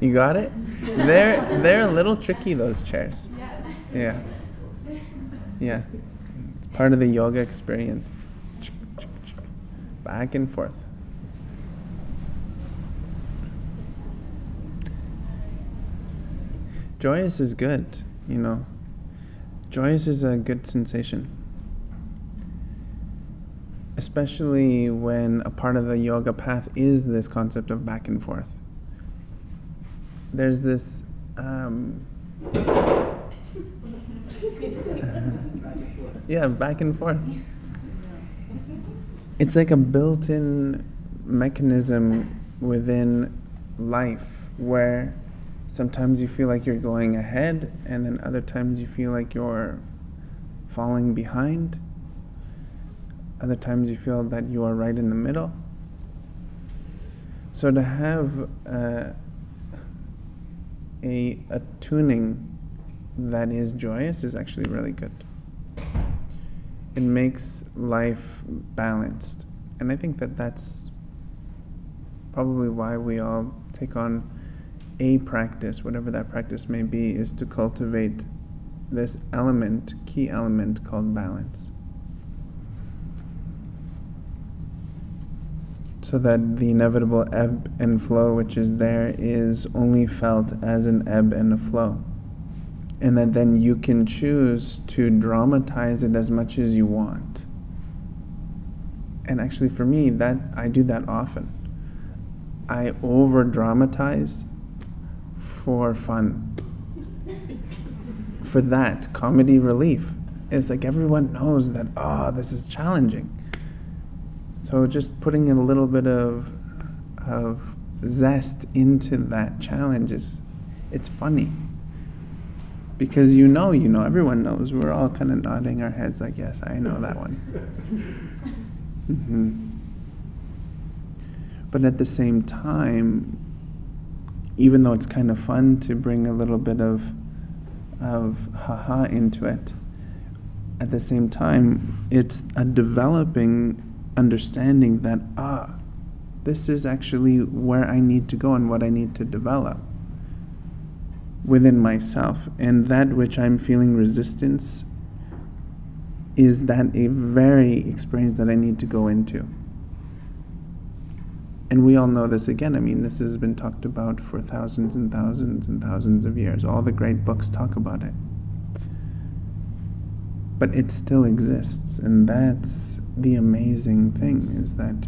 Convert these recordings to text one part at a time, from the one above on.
You got it? They're a little tricky, those chairs. Yeah. Yeah. It's part of the yoga experience. Back and forth. Joyous is good, you know. Joyous is a good sensation. Especially when a part of the yoga path is this concept of back and forth. There's this yeah, back and forth. It's like a built-in mechanism within life where sometimes you feel like you're going ahead, and then other times you feel like you're falling behind. Other times you feel that you are right in the middle. So to have a tuning that is joyous is actually really good. It makes life balanced. And I think that that's probably why we all take on a practice, whatever that practice may be, is to cultivate this element, key element called balance. So that the inevitable ebb and flow which is there is only felt as an ebb and a flow. And that then you can choose to dramatize it as much as you want. And actually for me, that I do that often. I over-dramatize for fun. For that, comedy relief. It's like everyone knows that, this is challenging. So just putting in a little bit of zest into that challenge it's funny. Because you know, everyone knows. We're all kind of nodding our heads like, yes, I know that one. But at the same time, even though it's kind of fun to bring a little bit of haha into it, at the same time, it's a developing understanding that, this is actually where I need to go and what I need to develop within myself. And that which I'm feeling resistance is that a very experience that I need to go into. And we all know this again. I mean, this has been talked about for thousands and thousands and thousands of years. All the great books talk about it. But it still exists, and that's the amazing thing, is that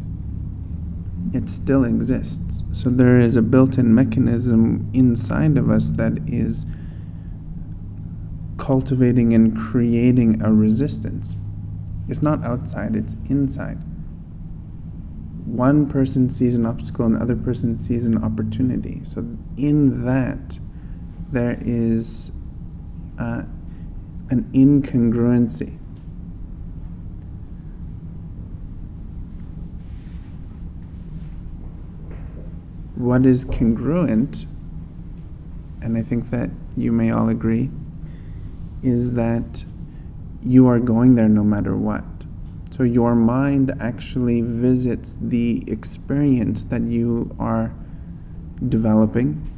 it still exists. So there is a built-in mechanism inside of us that is cultivating and creating a resistance. It's not outside, it's inside. One person sees an obstacle, and another person sees an opportunity. So in that, there is an incongruency. What is congruent, and I think that you may all agree, is that you are going there no matter what. So your mind actually visits the experience that you are developing,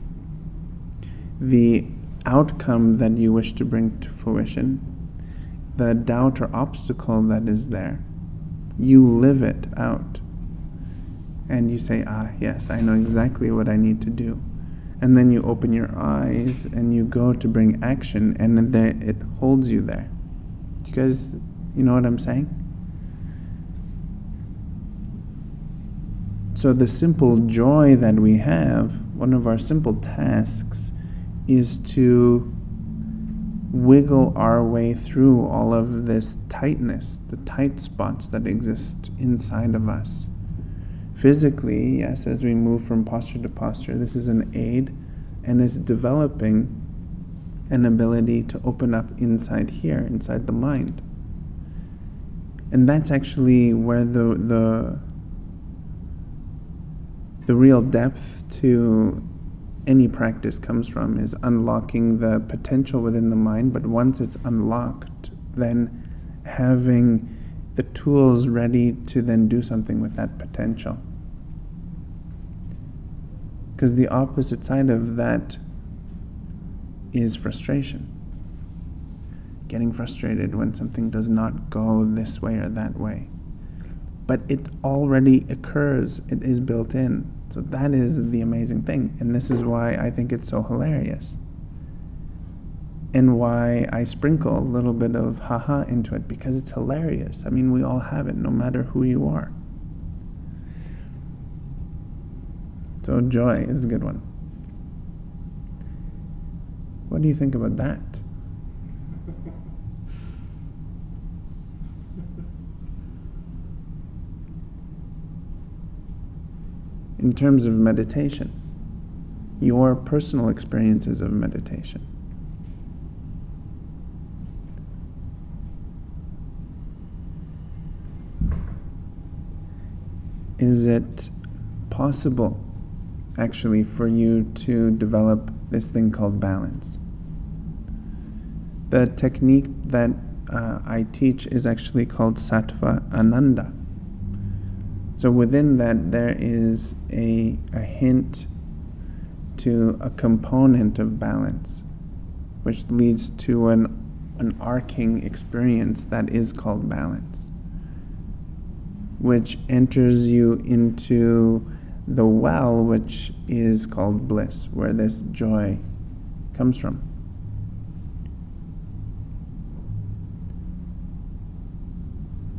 the outcome that you wish to bring to fruition, the doubt or obstacle that is there. You live it out. And you say, yes, I know exactly what I need to do. And then you open your eyes and you go to bring action, and then it holds you there. Do you guys, you know what I'm saying? So the simple joy that we have, one of our simple tasks, is to wiggle our way through all of this tightness, the tight spots that exist inside of us. Physically, yes, as we move from posture to posture, this is an aid, and is developing an ability to open up inside here, inside the mind. And that's actually where the real depth to any practice comes from, is unlocking the potential within the mind. But once it's unlocked, then having the tools ready to then do something with that potential. Because the opposite side of that is frustration. Getting frustrated when something does not go this way or that way. But it already occurs, it is built in. So that is the amazing thing. And this is why I think it's so hilarious. And why I sprinkle a little bit of haha into it, because it's hilarious. I mean, we all have it, no matter who you are. So joy is a good one. What do you think about that? In terms of meditation, your personal experiences of meditation. Is it possible, actually, for you to develop this thing called balance? The technique that I teach is actually called Sattva Ananda. So within that, there is a hint to a component of balance, which leads to an arcing experience that is called balance, which enters you into the well, which is called bliss, where this joy comes from.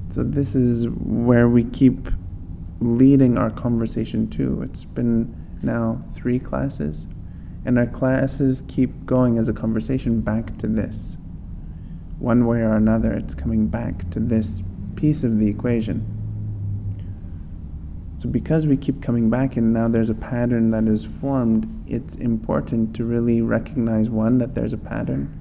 So this is where we keep leading our conversation to. It's been now 3 classes, and our classes keep going as a conversation back to this. One way or another, it's coming back to this piece of the equation. So because we keep coming back and now there's a pattern that is formed, it's important to really recognize, 1, that there's a pattern,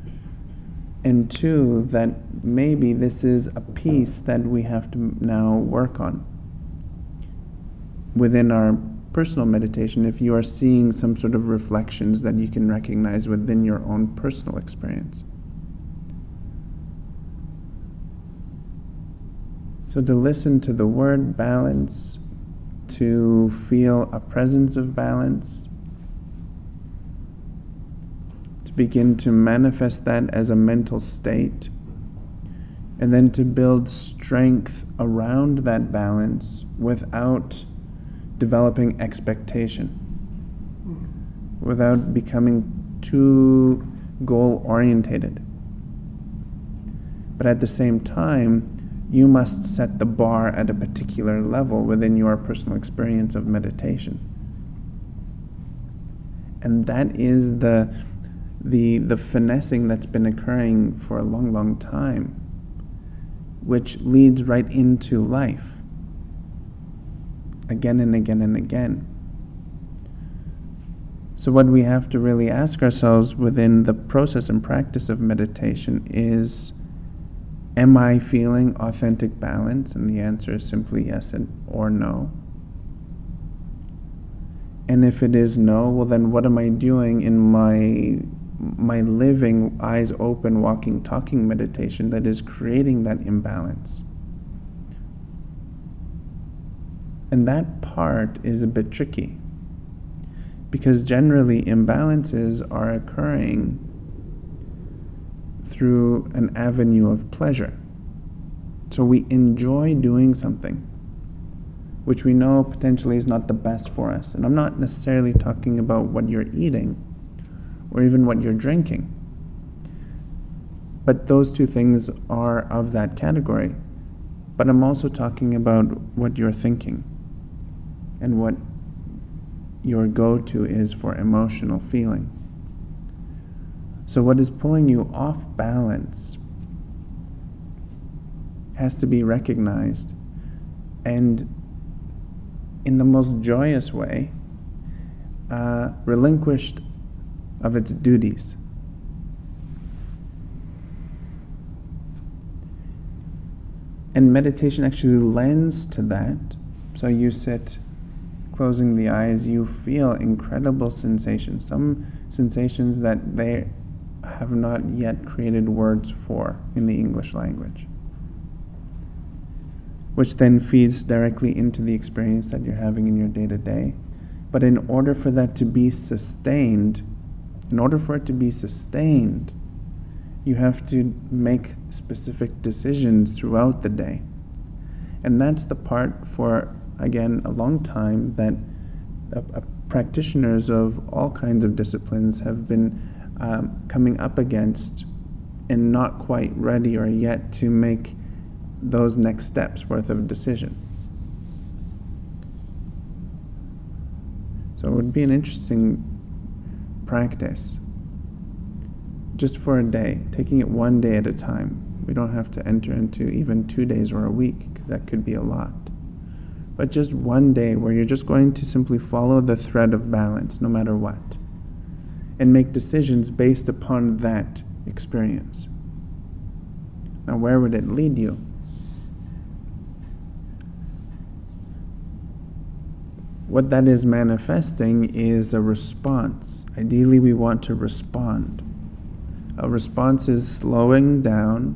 and 2, that maybe this is a piece that we have to now work on. Within our personal meditation, if you are seeing some sort of reflections that you can recognize within your own personal experience. So to listen to the word balance, to feel a presence of balance, to begin to manifest that as a mental state, and then to build strength around that balance without developing expectation, without becoming too goal-orientated. But at the same time, you must set the bar at a particular level within your personal experience of meditation. And that is the finessing that's been occurring for a long, long time, which leads right into life, again and again and again. So what we have to really ask ourselves within the process and practice of meditation is, am I feeling authentic balance? And the answer is simply yes or no. And if it is no, well then what am I doing in my living, eyes open, walking, talking meditation that is creating that imbalance? And that part is a bit tricky, because generally imbalances are occurring through an avenue of pleasure. So we enjoy doing something which we know potentially is not the best for us. And I'm not necessarily talking about what you're eating or even what you're drinking, but those 2 things are of that category. But I'm also talking about what you're thinking and what your go-to is for emotional feeling. So what is pulling you off balance has to be recognized, and in the most joyous way, relinquished of its duties. And meditation actually lends to that. So you sit, closing the eyes, you feel incredible sensations, some sensations that they have not yet created words for in the English language. which then feeds directly into the experience that you're having in your day-to-day. But in order for that to be sustained, you have to make specific decisions throughout the day. And that's the part for, again, a long time that practitioners of all kinds of disciplines have been coming up against and not quite ready or yet to make those next steps worth of decision. So it would be an interesting practice, just for a day, taking it one day at a time. We don't have to enter into even 2 days or a week, because that could be a lot. But just one day where you're just going to simply follow the thread of balance, no matter what, and make decisions based upon that experience. Now, where would it lead you? What that is manifesting is a response. Ideally, we want to respond. A response is slowing down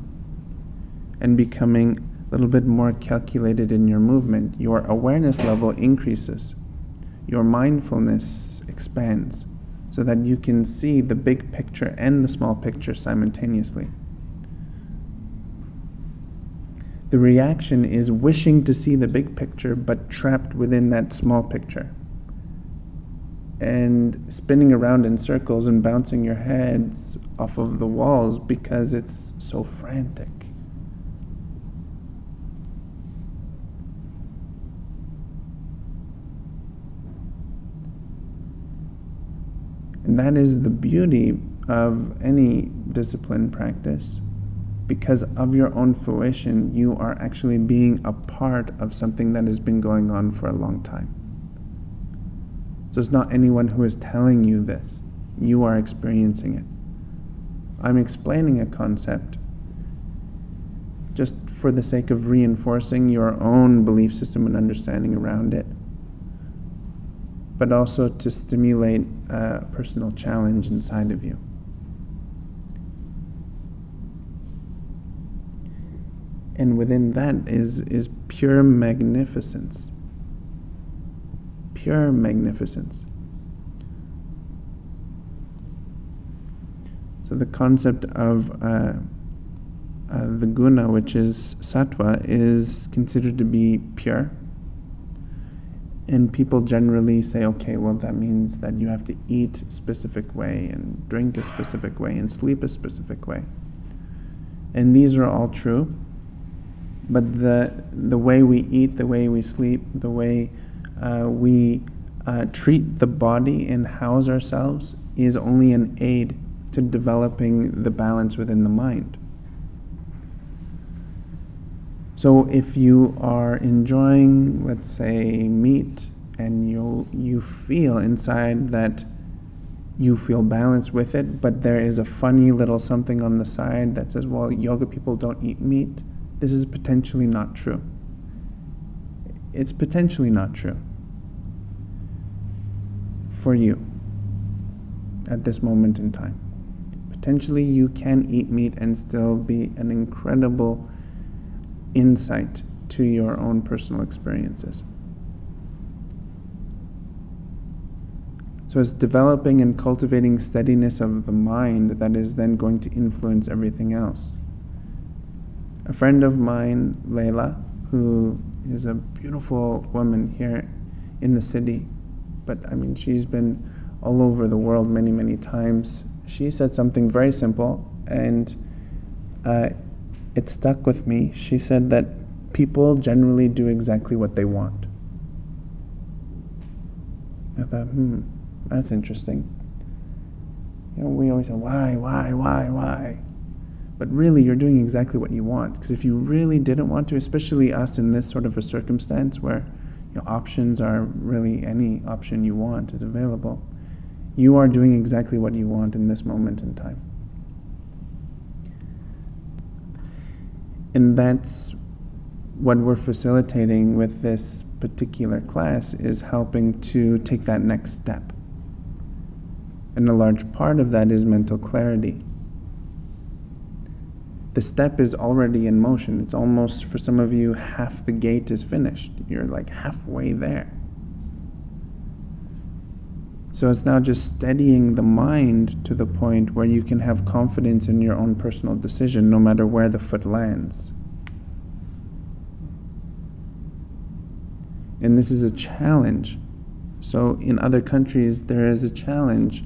and becoming a little bit more calculated in your movement. Your awareness level increases. Your mindfulness expands so that you can see the big picture and the small picture simultaneously. The reaction is wishing to see the big picture but trapped within that small picture, and spinning around in circles and bouncing your heads off of the walls because it's so frantic. And that is the beauty of any discipline practice. Because of your own fruition, you are actually being a part of something that has been going on for a long time. So it's not anyone who is telling you this. You are experiencing it. I'm explaining a concept just for the sake of reinforcing your own belief system and understanding around it, but also to stimulate a personal challenge inside of you. And within that is pure magnificence. Pure magnificence. So the concept of the guna, which is sattva, is considered to be pure. And people generally say, okay, well, that means that you have to eat a specific way and drink a specific way and sleep a specific way. And these are all true. But the way we eat, the way we sleep, the way we treat the body and house ourselves is only an aid to developing the balance within the mind. So if you are enjoying, let's say, meat, and you feel inside that you feel balanced with it, but there is a funny little something on the side that says, well, yoga people don't eat meat, this is potentially not true. It's potentially not true for you at this moment in time. Potentially you can eat meat and still be an incredible insight to your own personal experiences. So it's developing and cultivating steadiness of the mind that is then going to influence everything else. A friend of mine, Layla, who is a beautiful woman here in the city, but I mean, she's been all over the world many, many times. She said something very simple, and it stuck with me. She said that people generally do exactly what they want. I thought, that's interesting. You know, we always say, why? But really, you're doing exactly what you want. Because if you really didn't want to, especially us in this sort of a circumstance where options are really any option you want is available, you are doing exactly what you want in this moment in time. And that's what we're facilitating with this particular class, is helping to take that next step. And a large part of that is mental clarity. the step is already in motion. It's almost, for some of you, half the gate is finished. You're like halfway there. So it's now just steadying the mind to the point where you can have confidence in your own personal decision, no matter where the foot lands. And this is a challenge. So in other countries, there is a challenge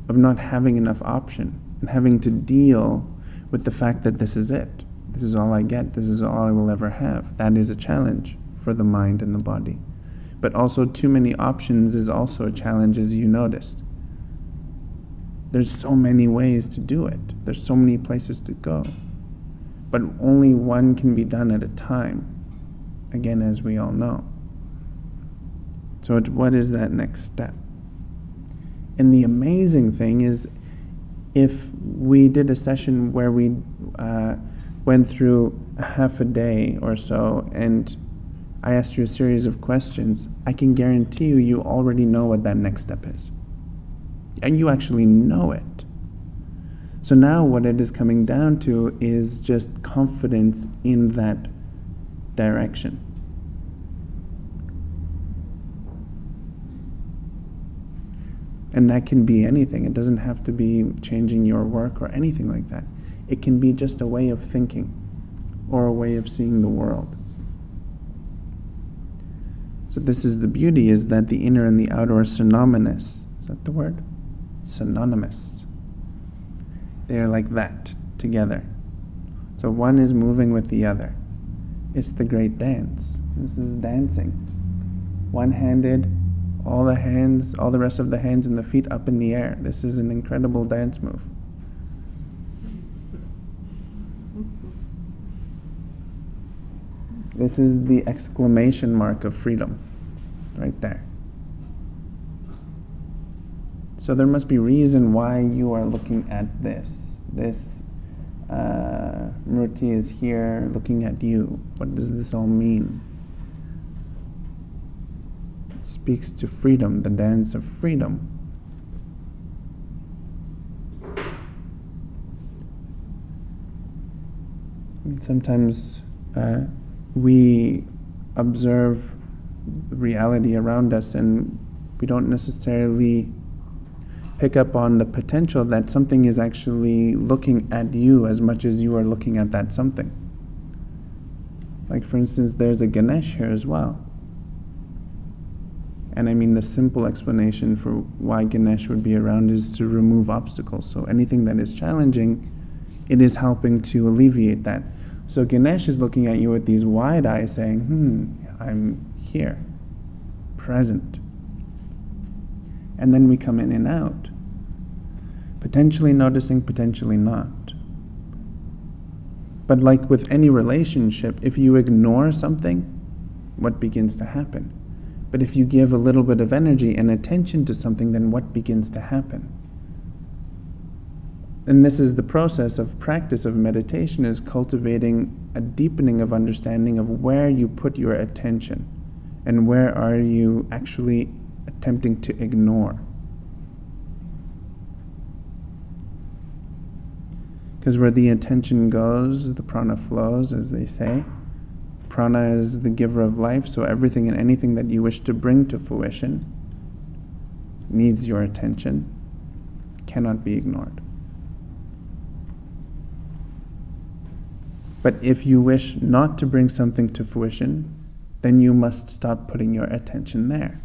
of not having enough option and having to deal with the fact that this is it. This is all I get. This is all I will ever have. That is a challenge for the mind and the body. But also too many options is also a challenge, as you noticed. There's so many ways to do it. There's so many places to go. But only one can be done at a time, again, as we all know. So what is that next step? And the amazing thing is, if we did a session where we went through a half a day or so, and I asked you a series of questions, I can guarantee you already know what that next step is. And you actually know it. So now what it is coming down to is just confidence in that direction. And that can be anything. It doesn't have to be changing your work or anything like that. It can be just a way of thinking or a way of seeing the world. So this is the beauty, is that the inner and the outer are synonymous. Is that the word? Synonymous. They are like that, together. So one is moving with the other. It's the great dance. This is dancing. One-handed, all the hands, all the rest of the hands and the feet up in the air. This is an incredible dance move. This is the exclamation mark of freedom, right there. So there must be reason why you are looking at this. This Murti is here looking at you. What does this all mean? It speaks to freedom, the dance of freedom. Sometimes we observe reality around us and we don't necessarily pick up on the potential that something is actually looking at you as much as you are looking at that something. Like, for instance, there's a Ganesh here as well. And I mean, the simple explanation for why Ganesh would be around is to remove obstacles. So anything that is challenging, it is helping to alleviate that. So Ganesh is looking at you with these wide eyes saying, I'm here, present. And then we come in and out, potentially noticing, potentially not. But like with any relationship, if you ignore something, what begins to happen? But if you give a little bit of energy and attention to something, then what begins to happen? And this is the process of practice of meditation, is cultivating a deepening of understanding of where you put your attention and where are you actually attempting to ignore. Because where the attention goes, the prana flows, as they say. Prana is the giver of life, so everything and anything that you wish to bring to fruition needs your attention, cannot be ignored. But if you wish not to bring something to fruition, then you must stop putting your attention there.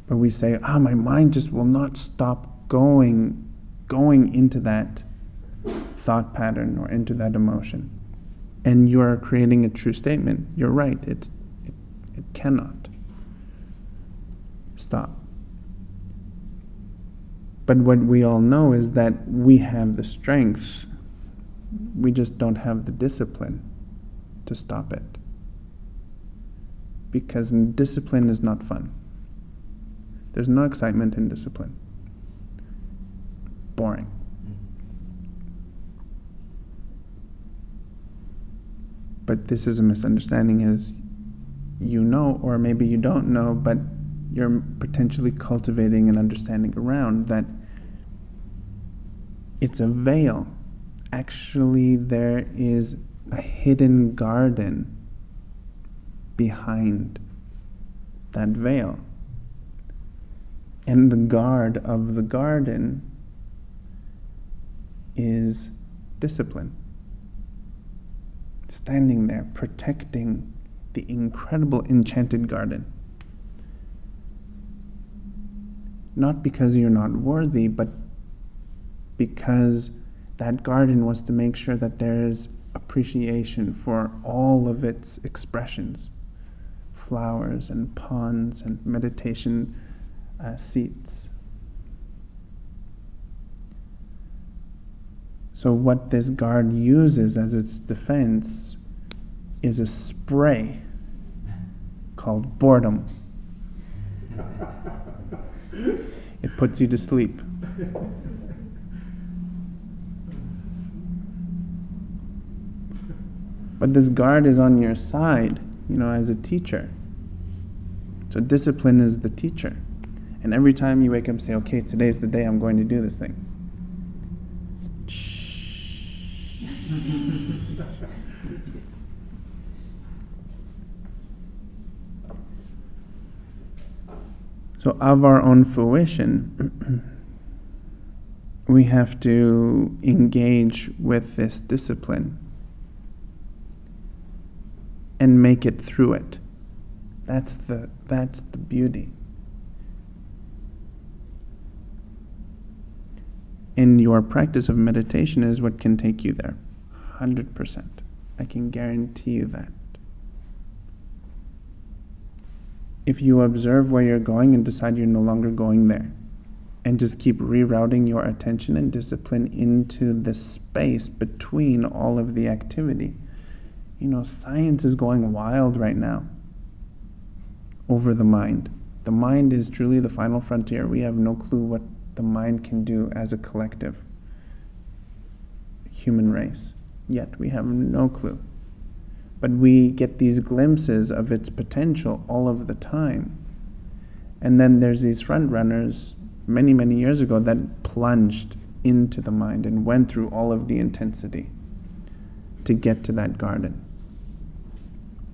But we say, my mind just will not stop going into that thought pattern or into that emotion. And you are creating a true statement. You're right, it cannot stop. But what we all know is that we have the strength, we just don't have the discipline to stop it. Because discipline is not fun. There's no excitement in discipline. Boring. But this is a misunderstanding, as you know, or maybe you don't know, but you're potentially cultivating an understanding around that It's a veil. Actually, there is a hidden garden behind that veil. And the guard of the garden is discipline. Standing there, protecting the incredible enchanted garden. Not because you're not worthy, but because that garden was to make sure that there is appreciation for all of its expressions. Flowers and ponds and meditation seats. So what this guard uses as its defense is a spray called boredom. It puts you to sleep. But this guard is on your side, as a teacher. So discipline is the teacher. And every time you wake up and say, okay, today's the day I'm going to do this thing. So of our own fruition, we have to engage with this discipline and make it through it. That's the beauty. And your practice of meditation is what can take you there. 100%. I can guarantee you that. If you observe where you're going and decide you're no longer going there, and just keep rerouting your attention and discipline into the space between all of the activity. Science is going wild right now over the mind. The mind is truly the final frontier. We have no clue what the mind can do as a collective human race. Yet we have no clue. But we get these glimpses of its potential all of the time. And then there's these front runners many, many years ago that plunged into the mind and went through all of the intensity to get to that garden.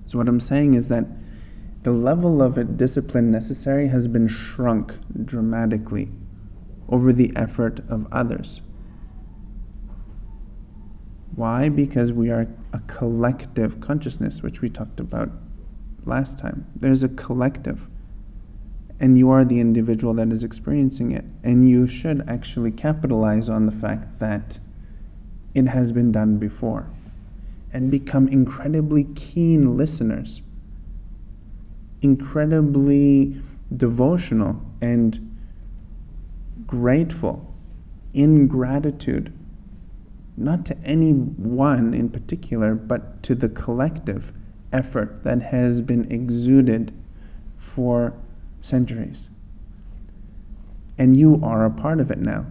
So what I'm saying is that the level of discipline necessary has been shrunk dramatically over the effort of others. Why? Because we are a collective consciousness, which we talked about last time. There's a collective, and you are the individual that is experiencing it. And you should actually capitalize on the fact that it has been done before and become incredibly keen listeners, incredibly devotional and grateful, in gratitude, not to any one in particular, but to the collective effort that has been exuded for centuries. And you are a part of it now.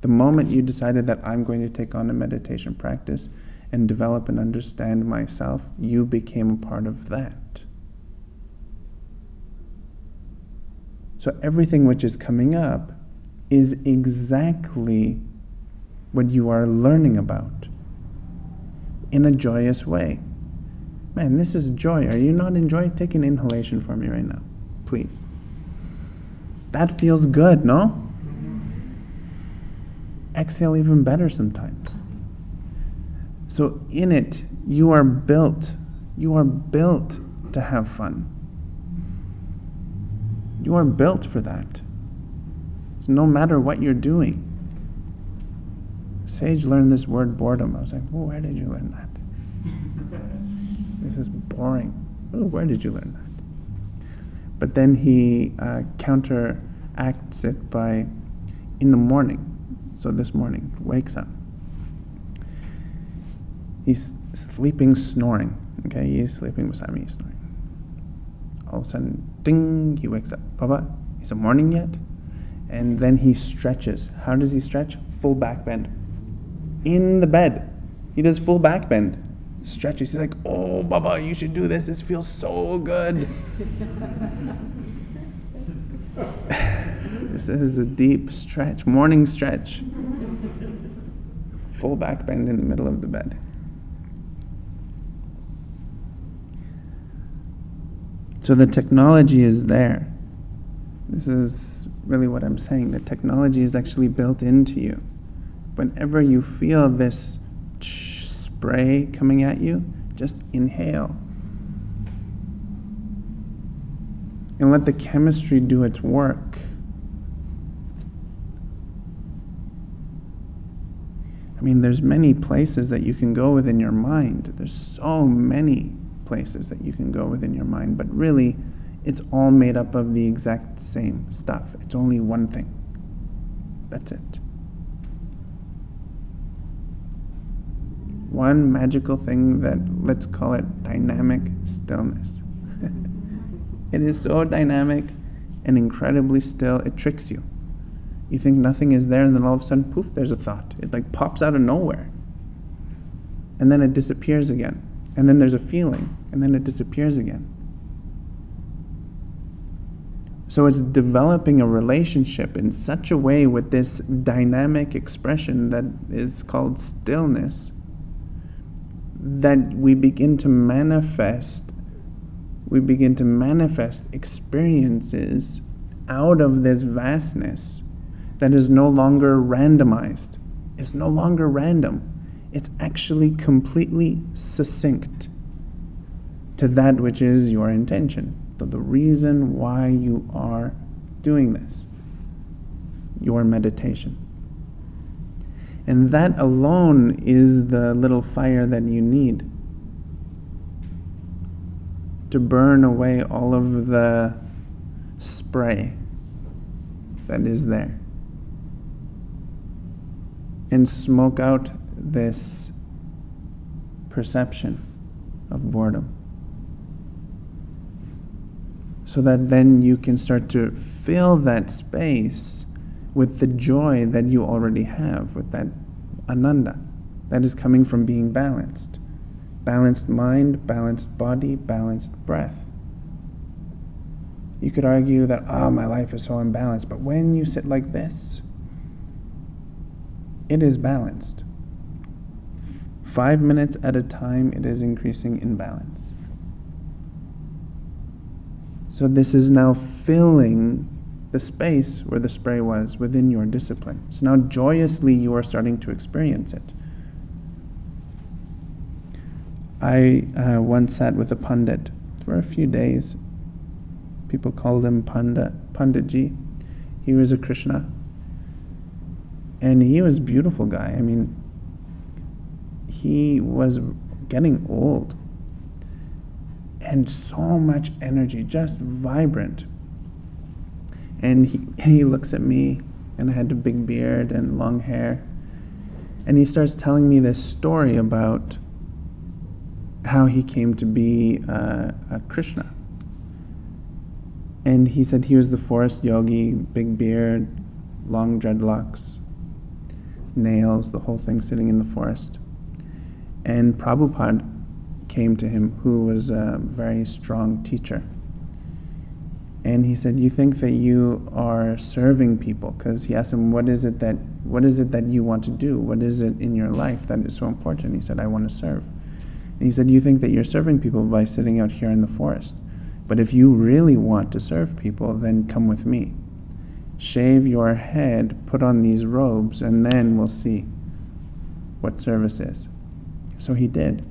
The moment you decided that I'm going to take on a meditation practice and develop and understand myself, you became a part of that. So everything which is coming up is exactly what you are learning about in a joyous way. Man, this is joy. Are you not enjoying? Take an inhalation for me right now, please. That feels good, no? Exhale even better sometimes. So in it, you are built to have fun. You are built for that. So no matter what you're doing. Sage learned this word boredom. I was like, well, where did you learn that? This is boring. Oh, where did you learn that? But then he counteracts it by, in the morning. So this morning, wakes up. He's sleeping, snoring. Okay, he's sleeping beside me, he's snoring. All of a sudden, ding, he wakes up. Papa, is it morning yet? And then he stretches. How does he stretch? Full back bend. In the bed. He does full back bend. Stretches. He's like, oh, Baba, you should do this. This feels so good. This is a deep stretch, morning stretch. Full back bend in the middle of the bed. So the technology is there. This is really what I'm saying. The technology is actually built into you. Whenever you feel this spray coming at you, just inhale. And let the chemistry do its work. I mean, there's many places that you can go within your mind. There's so many places that you can go within your mind, but really, it's all made up of the exact same stuff. It's only one thing. That's it. One magical thing that, let's call it dynamic stillness. It is so dynamic and incredibly still, it tricks you. You think nothing is there, and then all of a sudden, poof, there's a thought. It like pops out of nowhere. And then it disappears again. And then there's a feeling, and then it disappears again. So it's developing a relationship in such a way with this dynamic expression that is called stillness, that we begin to manifest experiences out of this vastness that is no longer randomized. It's no longer random. It's actually completely succinct to that which is your intention, to the reason why you are doing this, your meditation. And that alone is the little fire that you need to burn away all of the spray that is there and smoke out this perception of boredom, so that then you can start to fill that space with the joy that you already have, with that ananda that is coming from being balanced. Balanced mind, balanced body, balanced breath. You could argue that, my life is so unbalanced, but when you sit like this, it is balanced. 5 minutes at a time, it is increasing in balance. So this is now filling the space where the spray was within your discipline. So now joyously you are starting to experience it. I once sat with a pundit for a few days. People called him Panditji. He was a Krishna. And he was a beautiful guy. I mean, he was getting old. And so much energy, just vibrant. And he looks at me, and I had a big beard and long hair. And he starts telling me this story about how he came to be a Krishna. And he said he was the forest yogi, big beard, long dreadlocks, nails, the whole thing, sitting in the forest. And Prabhupada came to him, who was a very strong teacher. And he said, "You think that you are serving people?" Because he asked him, what is it that you want to do? What is it in your life that is so important? He said, "I want to serve." And he said, "You think that you're serving people by sitting out here in the forest. But if you really want to serve people, then come with me. Shave your head, put on these robes, and then we'll see what service is." So he did.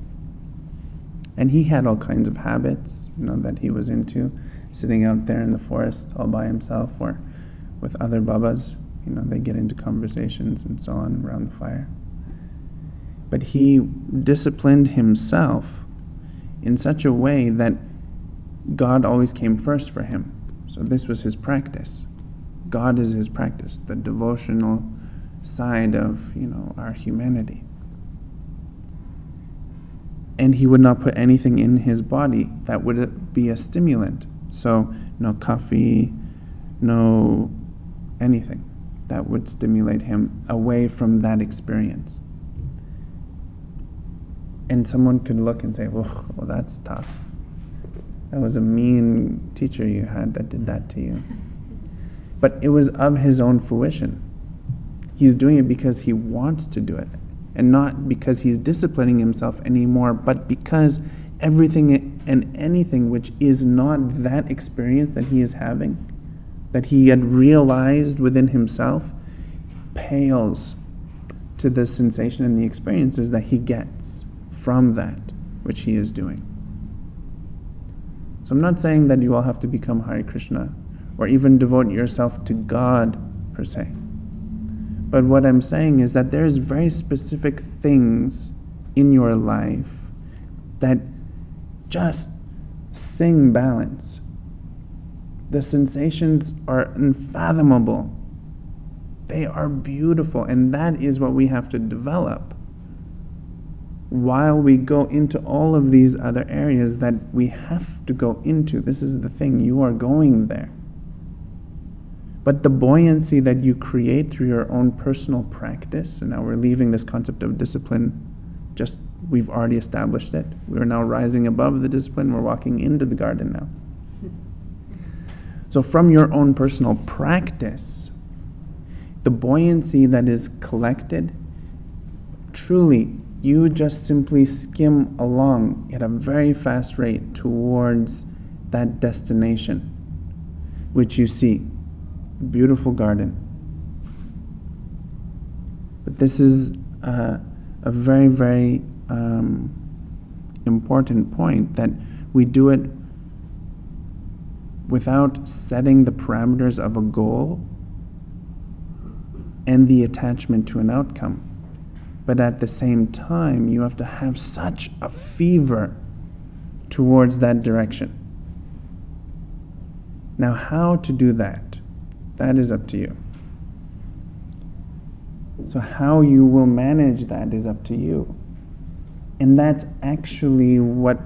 And he had all kinds of habits, that he was into, sitting out there in the forest all by himself or with other babas. They get into conversations and so on around the fire. But he disciplined himself in such a way that God always came first for him. So this was his practice. God is his practice, the devotional side of, our humanity. And he would not put anything in his body that would be a stimulant. So no coffee, no anything that would stimulate him away from that experience. And someone could look and say, well, that's tough. That was a mean teacher you had that did that to you. but it was of his own fruition. He's doing it because he wants to do it, and not because he's disciplining himself anymore, but because everything and anything which is not that experience that he is having, that he had realized within himself, pales to the sensation and the experiences that he gets from that which he is doing. So I'm not saying that you all have to become Hare Krishna or even devote yourself to God per se. But what I'm saying is that there's very specific things in your life that just sing balance. The sensations are unfathomable. They are beautiful, and that is what we have to develop while we go into all of these other areas that we have to go into. This is the thing, you are going there. But the buoyancy that you create through your own personal practice, and now we're leaving this concept of discipline, just we've already established it. We are now rising above the discipline, we're walking into the garden now. So from your own personal practice, the buoyancy that is collected, truly, you just simply skim along at a very fast rate towards that destination, which you see. Beautiful garden. But this is a very, very important point, that we do it without setting the parameters of a goal and the attachment to an outcome. But at the same time, you have to have such a fever towards that direction. Now, how to do that? That is up to you. So how you will manage that is up to you. And that's actually what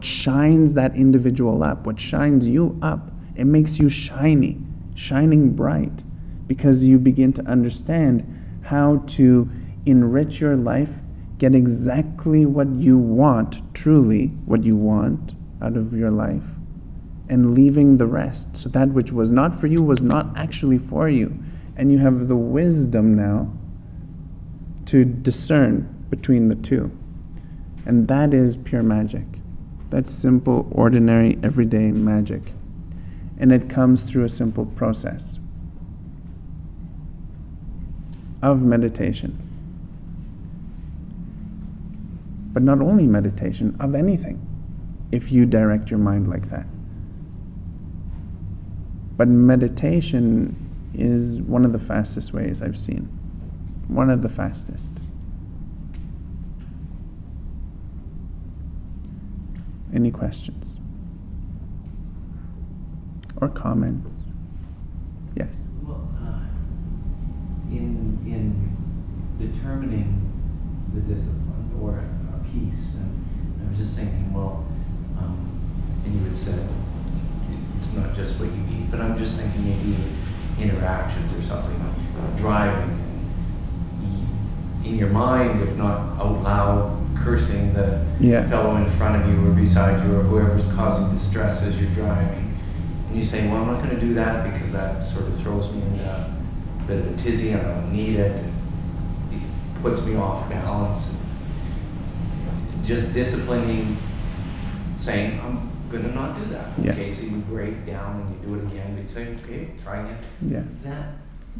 shines that individual up, what shines you up. It makes you shining bright, because you begin to understand how to enrich your life, get exactly what you want, truly what you want out of your life, and leaving the rest. So that which was not for you was not actually for you. And you have the wisdom now to discern between the two. And that is pure magic. That's simple, ordinary, everyday magic. And it comes through a simple process of meditation. But not only meditation, of anything, if you direct your mind like that. But meditation is one of the fastest ways I've seen. One of the fastest. Any questions? Or comments? Yes? Well, in determining the discipline or a piece, and I was just thinking, well, and you had said, it's not just what you eat, but I'm just thinking maybe interactions or something, like driving. In your mind, if not out loud, cursing the fellow in front of you or beside you or whoever's causing distress as you're driving. And you say, well, I'm not going to do that because that sort of throws me into a bit of a tizzy and I don't need it. It puts me off balance. Just disciplining, saying, I'm going to not do that. Yeah. Okay, so you break down and you do it again. You say, okay, try again. Yeah. Is that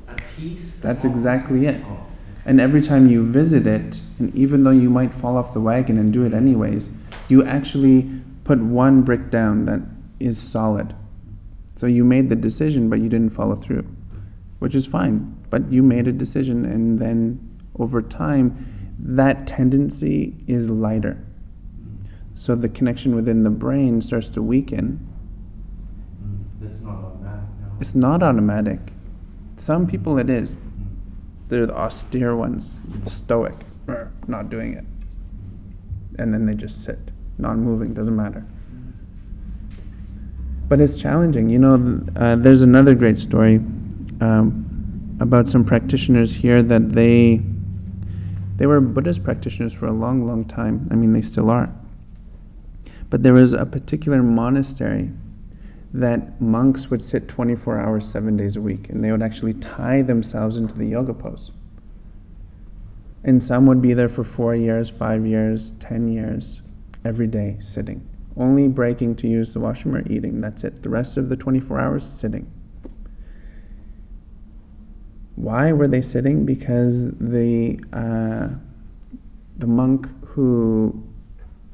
a piece? That's exactly it. Oh. And every time you visit it, and even though you might fall off the wagon and do it anyways, you actually put one brick down that is solid. So you made the decision, but you didn't follow through, which is fine. But you made a decision, and then over time, that tendency is lighter. So the connection within the brain starts to weaken. That's not automatic, no. It's not automatic. Some people it is. They're the austere ones, stoic, not doing it. And then they just sit, non-moving, doesn't matter. But it's challenging. You know, there's another great story about some practitioners here that they were Buddhist practitioners for a long, long time. I mean, they still are. But there was a particular monastery that monks would sit 24 hours, 7 days a week, and they would actually tie themselves into the yoga pose. And some would be there for 4 years, 5 years, 10 years, every day sitting. Only breaking to use the washroom or eating, that's it. The rest of the 24 hours, sitting. Why were they sitting? Because the monk who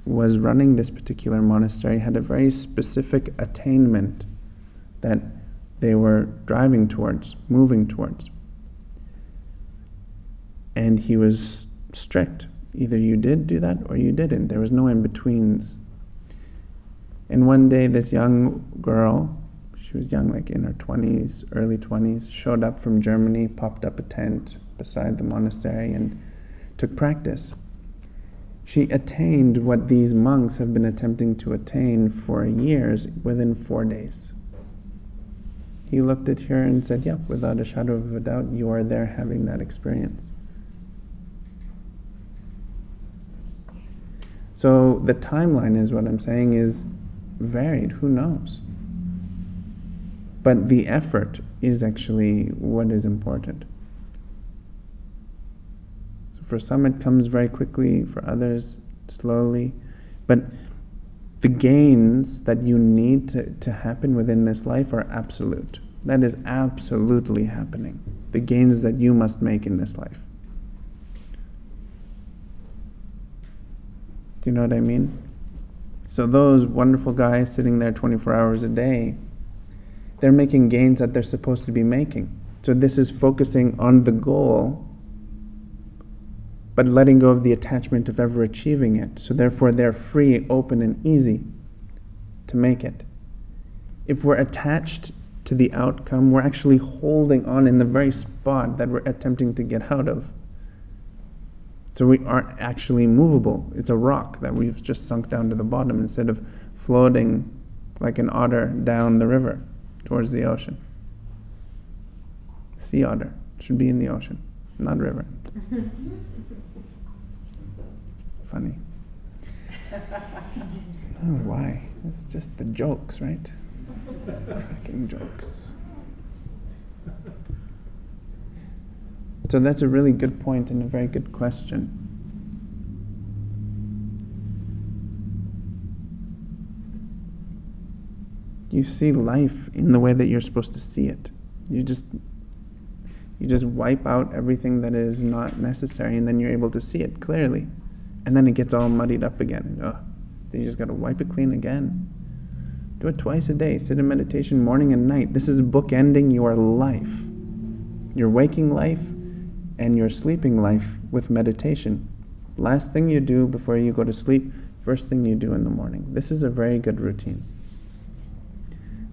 was running this particular monastery had a very specific attainment that they were driving towards, moving towards. And he was strict. Either you did do that or you didn't. There was no in-betweens. And one day this young girl, she was young, like in her 20s, early 20s, showed up from Germany, popped up a tent beside the monastery and took practice. She attained what these monks have been attempting to attain for years within 4 days. He looked at her and said, "Yep, without a shadow of a doubt, you are there having that experience." So the timeline is what I'm saying is varied, who knows? But the effort is actually what is important. So for some it comes very quickly, for others slowly. But the gains that you need to happen within this life are absolute. That is absolutely happening. The gains that you must make in this life. Do you know what I mean? So those wonderful guys sitting there 24 hours a day, they're making gains that they're supposed to be making. So this is focusing on the goal, but letting go of the attachment of ever achieving it. So therefore they're free, open, and easy to make it. If we're attached to the outcome, we're actually holding on in the very spot that we're attempting to get out of. So we aren't actually movable. It's a rock that we've just sunk down to the bottom instead of floating like an otter down the river towards the ocean. Sea otter should be in the ocean, not river. Funny. Oh, why? It's just the jokes, right? Cracking jokes. So that's a really good point and a very good question. You see life in the way that you're supposed to see it. You just wipe out everything that is not necessary, and then you're able to see it clearly. And then it gets all muddied up again. Then you just got to wipe it clean again. Do it twice a day. Sit in meditation morning and night. This is bookending your life. Your waking life and your sleeping life with meditation. Last thing you do before you go to sleep, first thing you do in the morning. This is a very good routine.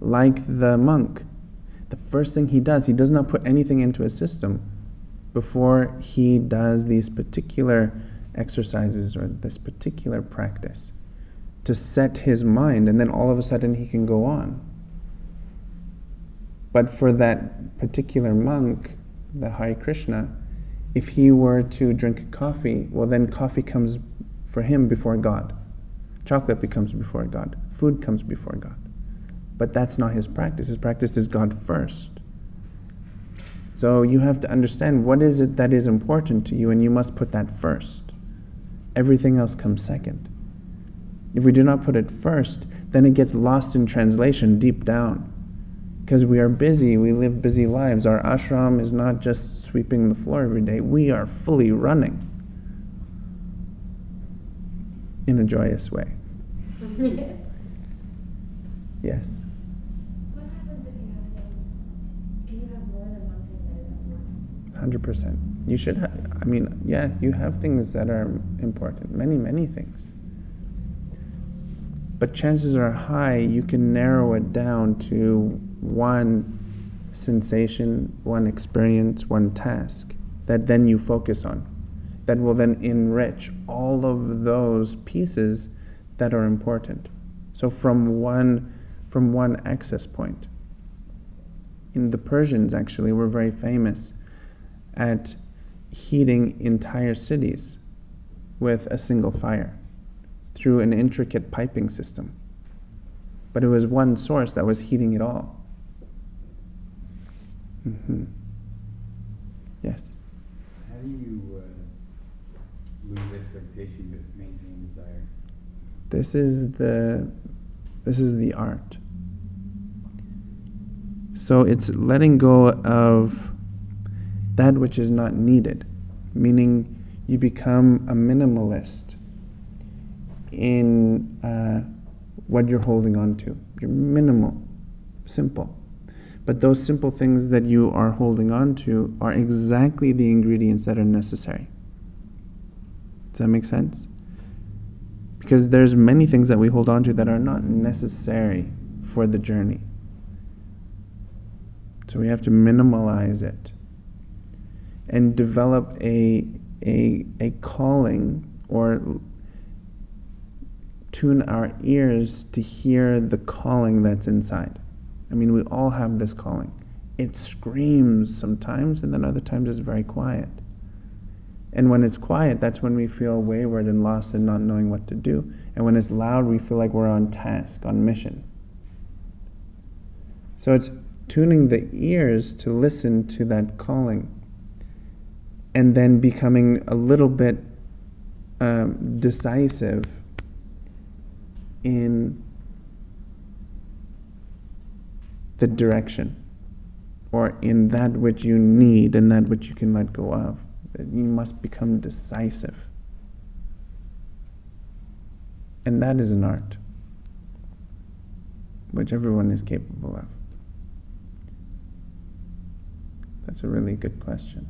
Like the monk, the first thing he does not put anything into his system before he does these particular exercises or this particular practice to set his mind, and then all of a sudden he can go on. But for that particular monk, the Hare Krishna, if he were to drink coffee, well then coffee comes for him before God. Chocolate becomes before God. Food comes before God. But that's not his practice. His practice is God first. So you have to understand what is it that is important to you, and you must put that first. Everything else comes second. If we do not put it first, then it gets lost in translation deep down. Because we are busy, we live busy lives. Our ashram is not just sweeping the floor every day. We are fully running in a joyous way. Yes? What happens if you have things, can you have more than one thing that is important? 100%. You should have, you have things that are important. Many, many things. But chances are high you can narrow it down to one sensation, one experience, one task that then you focus on, that will then enrich all of those pieces that are important. So from one access point. The Persians actually were very famous at heating entire cities with a single fire through an intricate piping system. but it was one source that was heating it all. Yes? How do you lose expectation but maintain desire? This is the art. So it's letting go of that which is not needed, meaning you become a minimalist in what you're holding on to. You're minimal, simple. But those simple things that you are holding on to are exactly the ingredients that are necessary. Does that make sense? Because there's many things that we hold on to that are not necessary for the journey. So we have to minimalize it and develop a calling, or tune our ears to hear the calling that's inside. I mean, we all have this calling. It screams sometimes, and then other times it's very quiet. And when it's quiet, that's when we feel wayward and lost and not knowing what to do. And when it's loud, we feel like we're on task, on mission. So it's tuning the ears to listen to that calling, and then becoming a little bit decisive in the direction, or in that which you need and that which you can let go of. You must become decisive. And that is an art, which everyone is capable of. That's a really good question.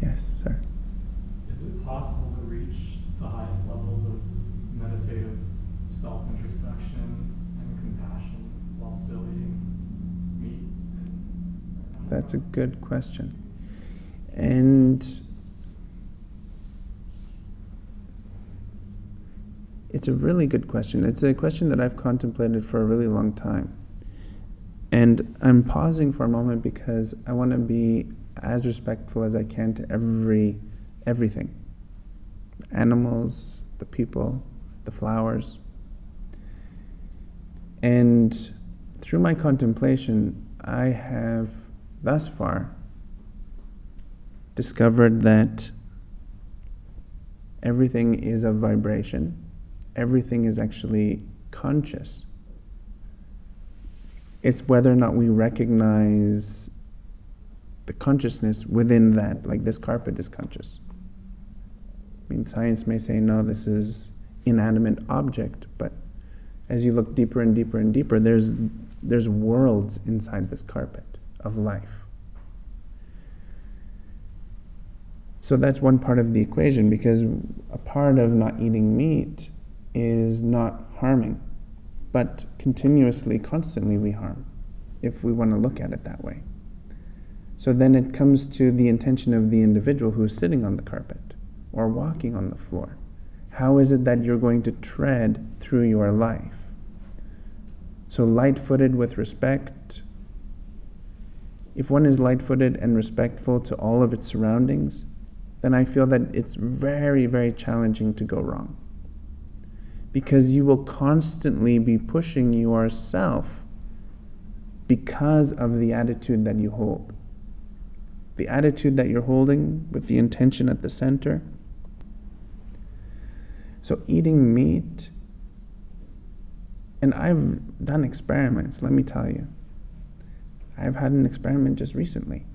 Yes, sir. Is it possible to reach the highest levels of meditative self-introspection and compassion while still eating meat? That's a good question. And it's a really good question. It's a question that I've contemplated for a really long time. And I'm pausing for a moment because I want to be as respectful as I can to everything. The animals, the people, the flowers. And through my contemplation, I have thus far discovered that everything is a vibration. Everything is actually conscious. It's whether or not we recognize the consciousness within that, like this carpet is conscious. I mean, science may say, no, this is inanimate object, but as you look deeper and deeper and deeper, there's worlds inside this carpet of life. So that's one part of the equation, because a part of not eating meat is not harming, but continuously, constantly we harm, if we want to look at it that way. So then it comes to the intention of the individual who is sitting on the carpet or walking on the floor. How is it that you're going to tread through your life? So light-footed with respect. If one is light-footed and respectful to all of its surroundings, then I feel that it's very, very challenging to go wrong. Because you will constantly be pushing yourself because of the attitude that you hold. The attitude that you're holding with the intention at the center. So eating meat, and I've done experiments, let me tell you. I've had an experiment just recently.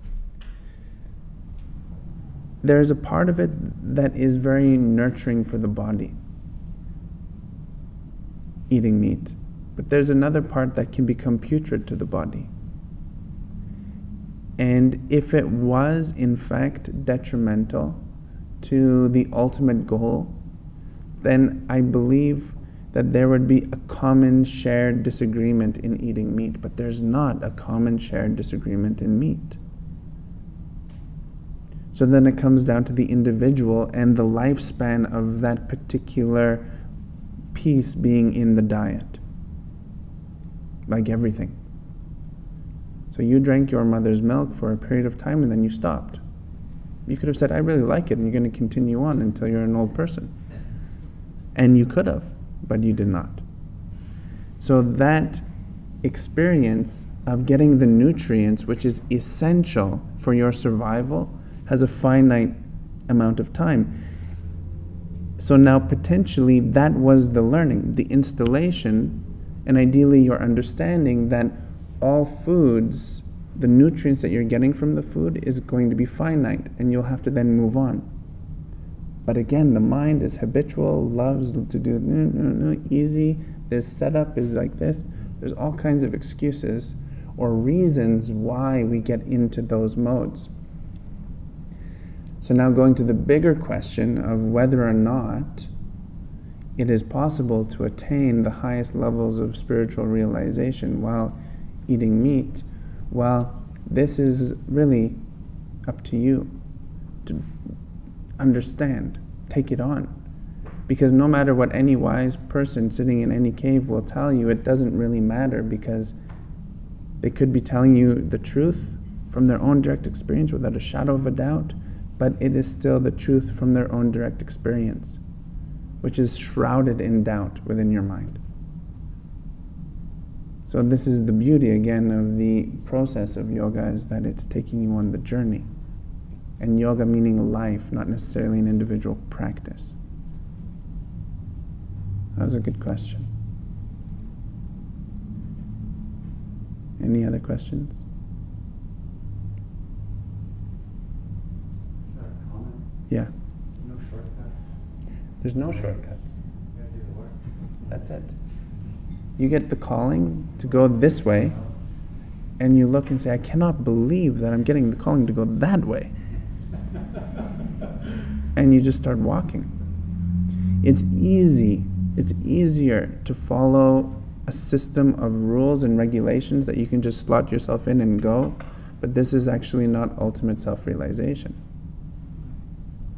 There's a part of it that is very nurturing for the body, eating meat. But there's another part that can become putrid to the body. And if it was, in fact, detrimental to the ultimate goal, then I believe that there would be a common shared disagreement in eating meat. But there's not a common shared disagreement in meat. So then it comes down to the individual and the lifespan of that particular piece being in the diet. Like everything. So you drank your mother's milk for a period of time and then you stopped. You could have said, I really like it, and you're going to continue on until you're an old person. And you could have, but you did not. So that experience of getting the nutrients, which is essential for your survival, has a finite amount of time. So now potentially that was the learning, the installation, and ideally your understanding that all foods, the nutrients that you're getting from the food is going to be finite, and you'll have to then move on. But again, the mind is habitual, loves to do easy, this setup is like this. There's all kinds of excuses or reasons why we get into those modes. So now going to the bigger question of whether or not it is possible to attain the highest levels of spiritual realization while eating meat, well, this is really up to you to understand, take it on. Because no matter what any wise person sitting in any cave will tell you, it doesn't really matter, because they could be telling you the truth from their own direct experience without a shadow of a doubt, but it is still the truth from their own direct experience, which is shrouded in doubt within your mind. So this is the beauty, again, of the process of yoga, is that it's taking you on the journey. And yoga meaning life, not necessarily an individual practice. That was a good question. Any other questions? Is that a comment? Yeah. No shortcuts. There's no shortcuts. You gotta do the work. That's it. You get the calling to go this way, and you look and say, I cannot believe that I'm getting the calling to go that way. And you just start walking. It's easy. It's easier to follow a system of rules and regulations that you can just slot yourself in and go, but this is actually not ultimate self-realization.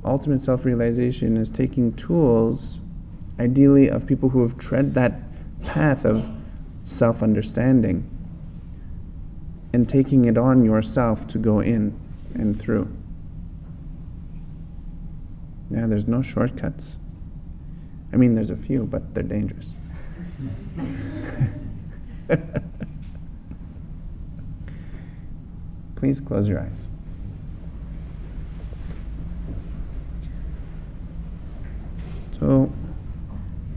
Ultimate self-realization is taking tools, ideally of people who have tread that path of self-understanding, and taking it on yourself to go in and through. Yeah, there's no shortcuts. I mean, there's a few, but they're dangerous. Please close your eyes. So,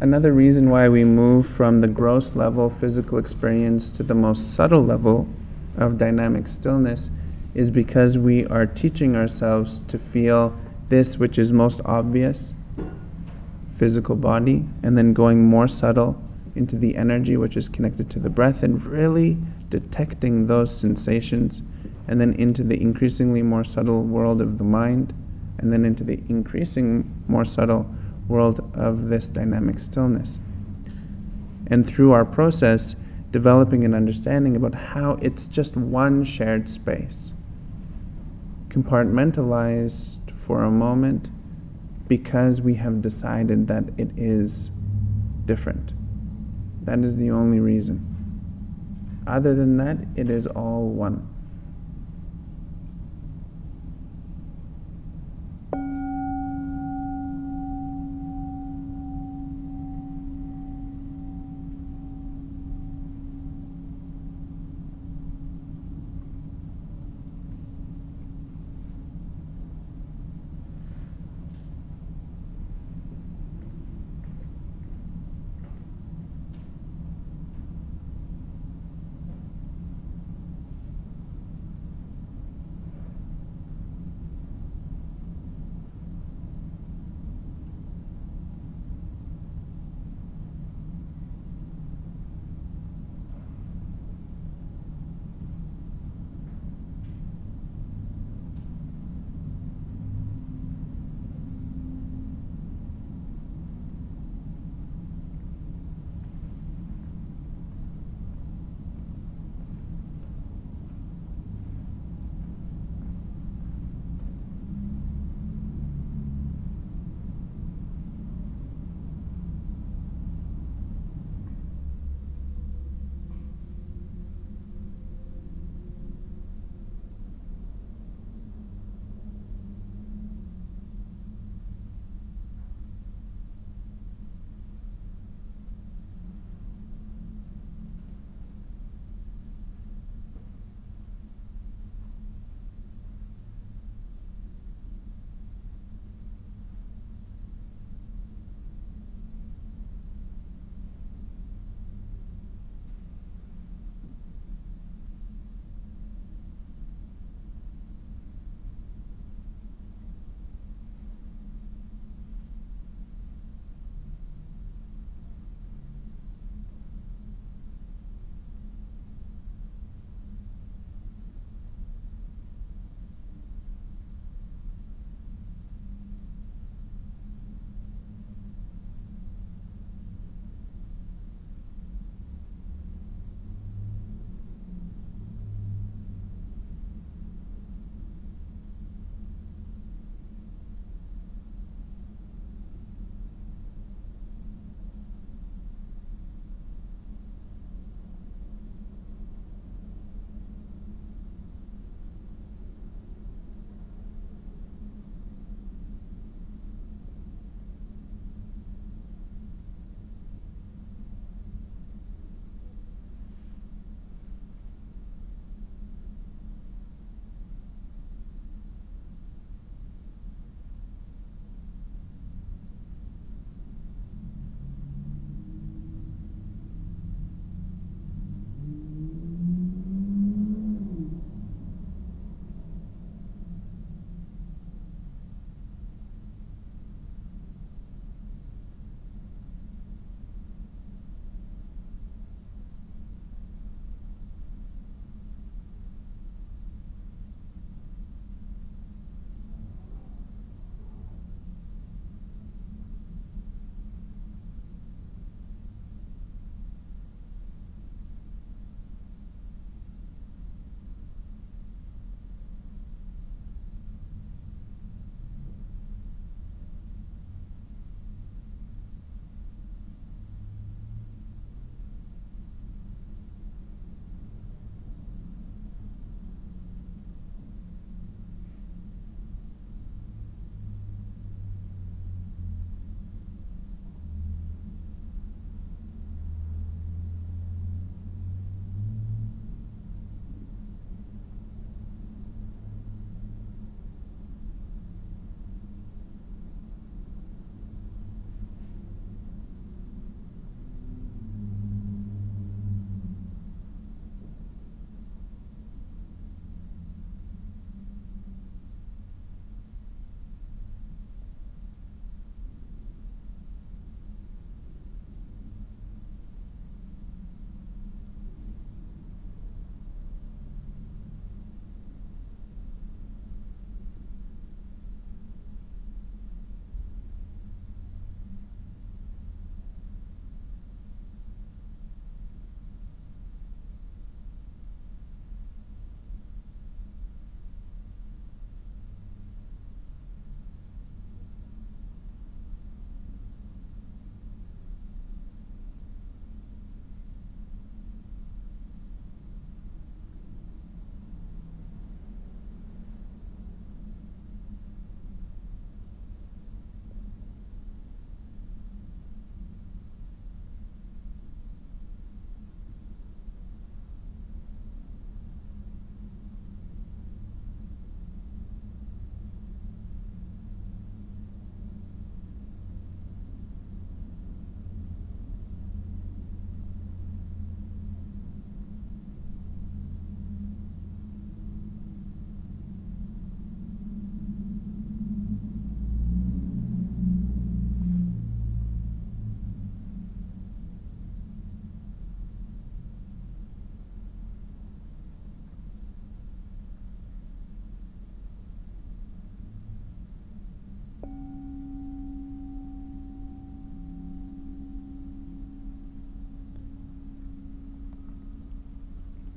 another reason why we move from the gross level physical experience to the most subtle level of dynamic stillness is because we are teaching ourselves to feel this which is most obvious, physical body, and then going more subtle into the energy which is connected to the breath, and really detecting those sensations, and then into the increasingly more subtle world of the mind, and then into the increasing more subtle world of this dynamic stillness. And through our process, developing an understanding about how it's just one shared space, compartmentalized for a moment, because we have decided that it is different. That is the only reason. Other than that, it is all one.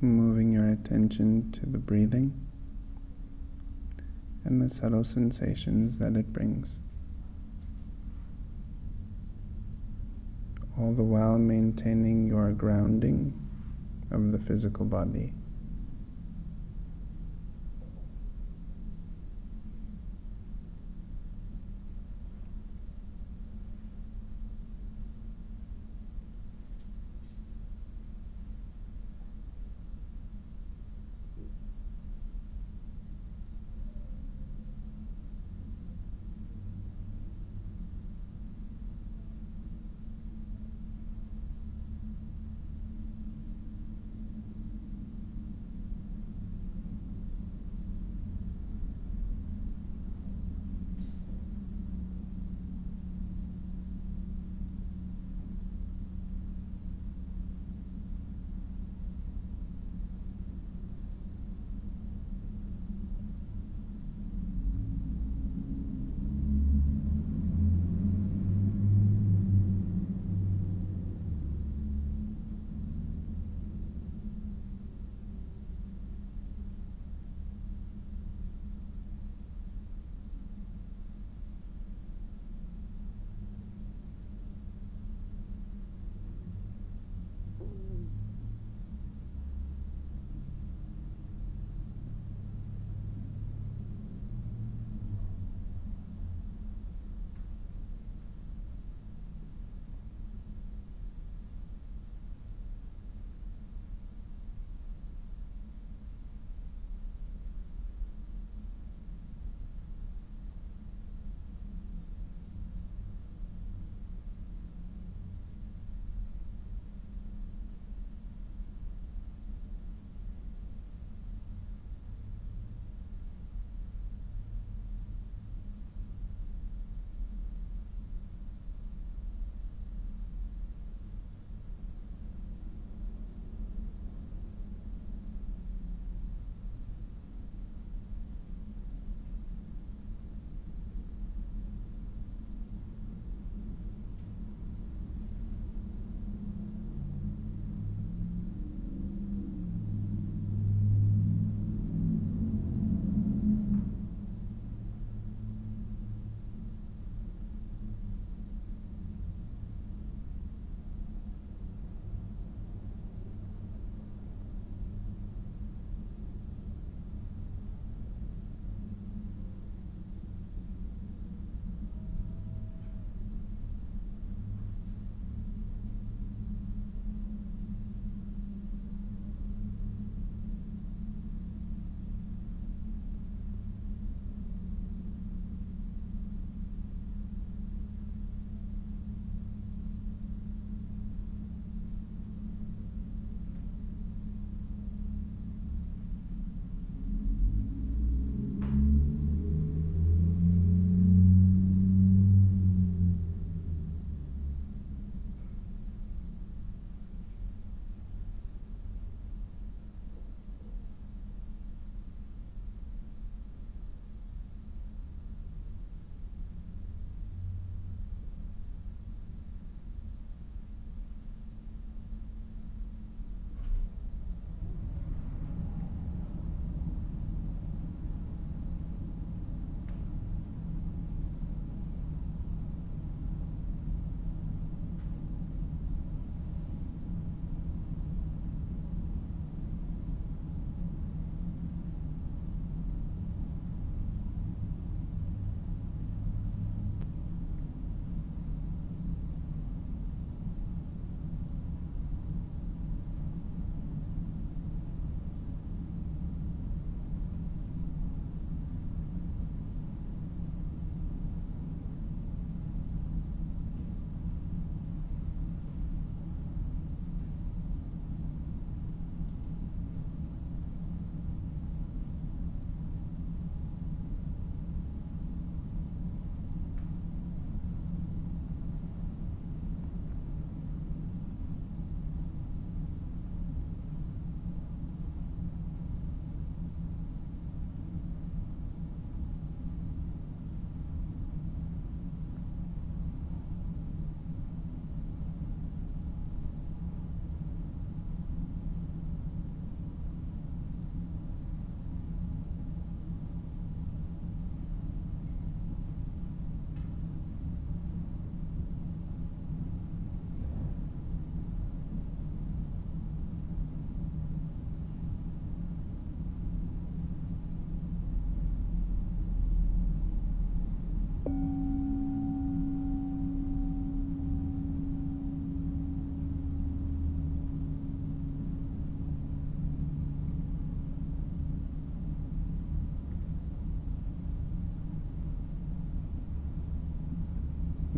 moving your attention to the breathing and the subtle sensations that it brings, all the while maintaining your grounding of the physical body.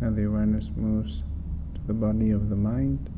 Now the awareness moves to the body of the mind.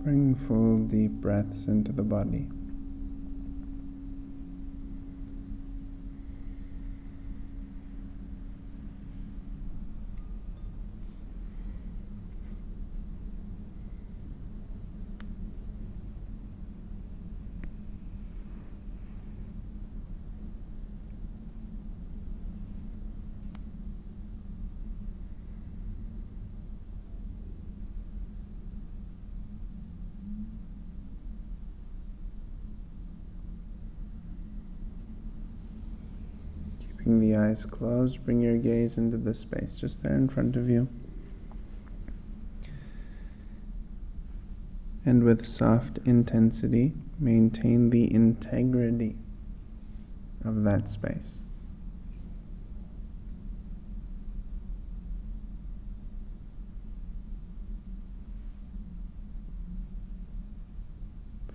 Bring full deep breaths into the body. Keeping the eyes closed, bring your gaze into the space just there in front of you. And with soft intensity, maintain the integrity of that space.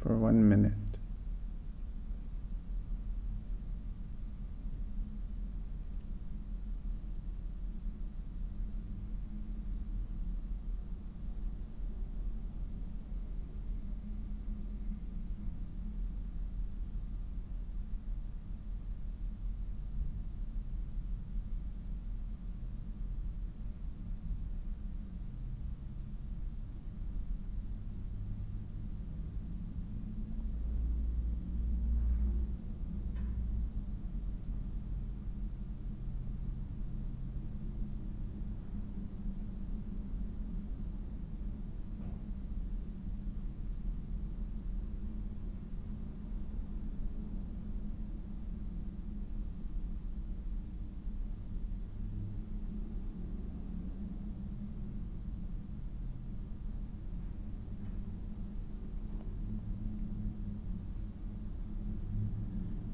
For 1 minute.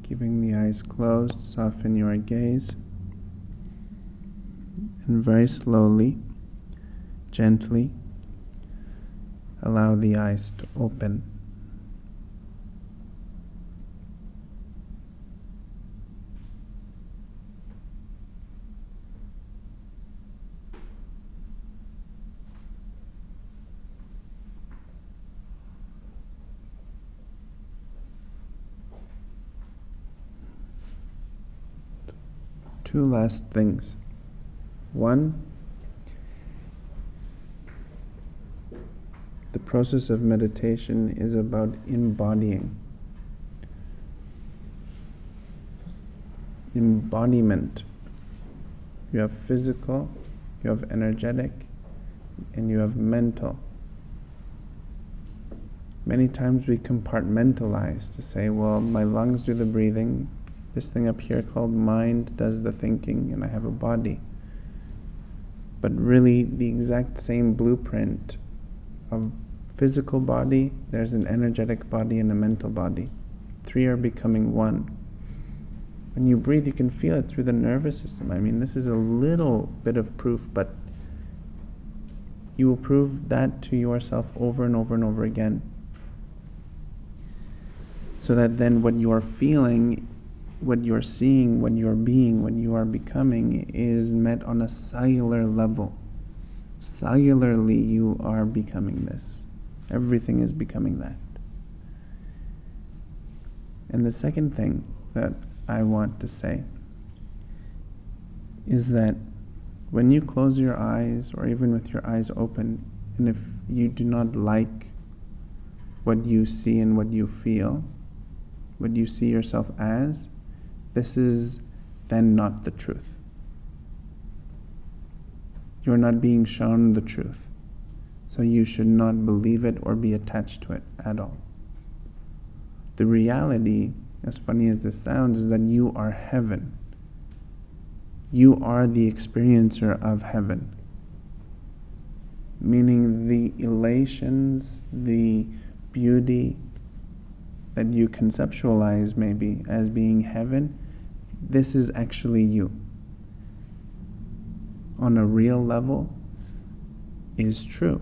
Keeping the eyes closed, soften your gaze, and very slowly, gently, allow the eyes to open. Two last things. One, the process of meditation is about embodying. Embodiment. You have physical, you have energetic, and you have mental. Many times we compartmentalize to say, well, my lungs do the breathing, this thing up here called mind does the thinking, and I have a body. But really, the exact same blueprint of physical body, there's an energetic body and a mental body. Three are becoming one. When you breathe, you can feel it through the nervous system. I mean, this is a little bit of proof, but you will prove that to yourself over and over and over again. So that then what you are feeling, what you're seeing, what you're being, what you are becoming is met on a cellular level. Cellularly, you are becoming this. Everything is becoming that. And the second thing that I want to say is that when you close your eyes, or even with your eyes open, and if you do not like what you see and what you feel, what you see yourself as, this is then not the truth. You are not being shown the truth. So you should not believe it or be attached to it at all. The reality, as funny as this sounds, is that you are heaven. You are the experiencer of heaven. Meaning the elations, the beauty that you conceptualize maybe as being heaven, this is actually you. On a real level, is true.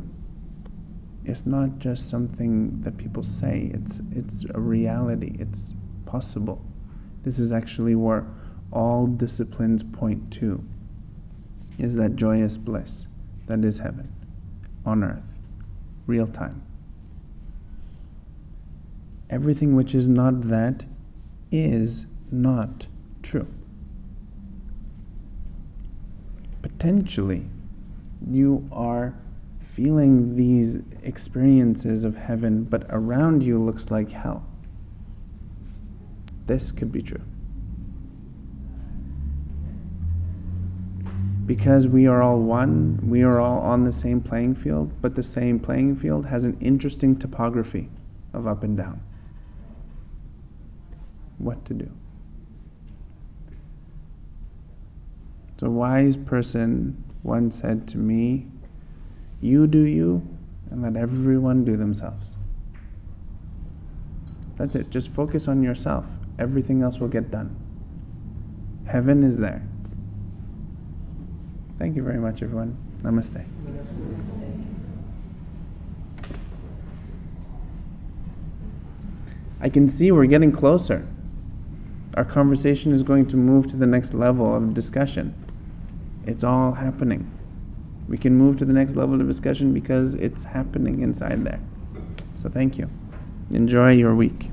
It's not just something that people say, it's a reality, it's possible. This is actually where all disciplines point to, is that joyous bliss that is heaven, on earth, real time. Everything which is not that is not true. Potentially, you are feeling these experiences of heaven, but around you looks like hell. This could be true. Because we are all one, we are all on the same playing field, but the same playing field has an interesting topography of up and down. What to do? So a wise person once said to me, "You do you, and let everyone do themselves." That's it. Just focus on yourself. Everything else will get done. Heaven is there. Thank you very much, everyone. Namaste. I can see we're getting closer. Our conversation is going to move to the next level of discussion. It's all happening. We can move to the next level of discussion because it's happening inside there. So thank you. Enjoy your week.